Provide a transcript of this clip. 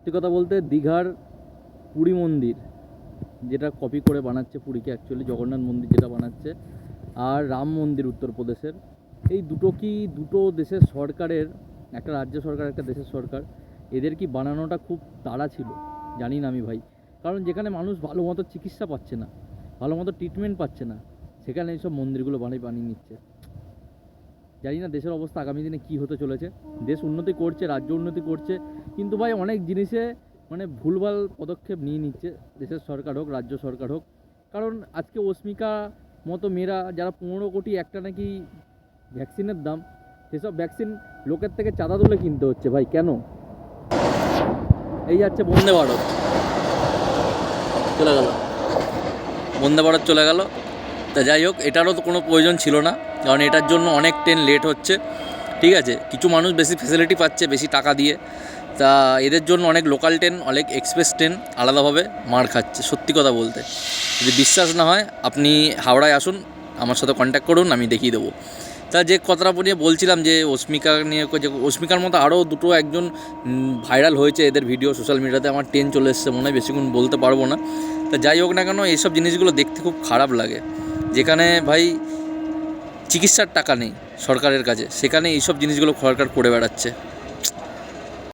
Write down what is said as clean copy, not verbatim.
সত্যি কথা বলতে দীঘার পুরী মন্দির যেটা কপি করে বানাচ্ছে, পুরীকে অ্যাকচুয়ালি জগন্নাথ মন্দির যেটা বানাচ্ছে, আর রাম মন্দির উত্তরপ্রদেশের, এই দুটো কি দুটো দেশের সরকারের, একটা রাজ্য সরকার একটা দেশের সরকার, এদের কি বানানোটা খুব তাড়া ছিল জানি না আমি ভাই। কারণ যেখানে মানুষ ভালো মতো চিকিৎসা পাচ্ছে না, ভালো মতো ট্রিটমেন্ট পাচ্ছে না, সেখানে এইসব মন্দিরগুলো বানিয়ে নিচ্ছে। জানি না দেশের অবস্থা আগামী দিনে কী হতে চলেছে। দেশ উন্নতি করছে, রাজ্য উন্নতি করছে, কিন্তু ভাই অনেক জিনিসে মানে ভুলভাল পদক্ষেপ নিয়ে নিচ্ছে দেশের সরকার হোক, রাজ্য সরকার হোক। কারণ আজকে অস্মিকা মতো মেয়েরা যারা 15 কোটি একটা নাকি ভ্যাকসিনের দাম, সেসব ভ্যাকসিন লোকের থেকে চাঁদা তুলে কিনতে হচ্ছে ভাই, কেন? এই যাচ্ছে বন্দে ভারত, চলে গেল, বন্দে ভারত চলে গেল। তা যাই হোক, এটারও তো কোনো প্রয়োজন ছিল না, কারণ এটার জন্য অনেক ট্রেন লেট হচ্ছে। ঠিক আছে, কিছু মানুষ বেশি ফ্যাসিলিটি পাচ্ছে বেশি টাকা দিয়ে, তা এদের জন্য অনেক লোকাল ট্রেন, অনেক এক্সপ্রেস ট্রেন আলাদাভাবে মার খাচ্ছে। সত্যি কথা বলতে, যদি বিশ্বাস না হয় আপনি হাওড়ায় আসুন, আমার সাথে কন্ট্যাক্ট করুন, আমি দেখিয়ে দেবো। তা যে কথাটা নিয়ে বলছিলাম যে অস্মিকা নিয়ে, যে অস্মিকার মতো আরও দুটো একজন ভাইরাল হয়েছে, এদের ভিডিও সোশ্যাল মিডিয়াতে। আমার ট্রেন চলে এসছে মনে হয়, বেশিক্ষণ বলতে পারবো না। তা যাই হোক না কেন, এইসব জিনিসগুলো দেখতে খুব খারাপ লাগে। যেখানে ভাই চিকিৎসার টাকা নেই সরকারের কাছে, সেখানে এইসব জিনিসগুলো সরকার করে বেড়াচ্ছে।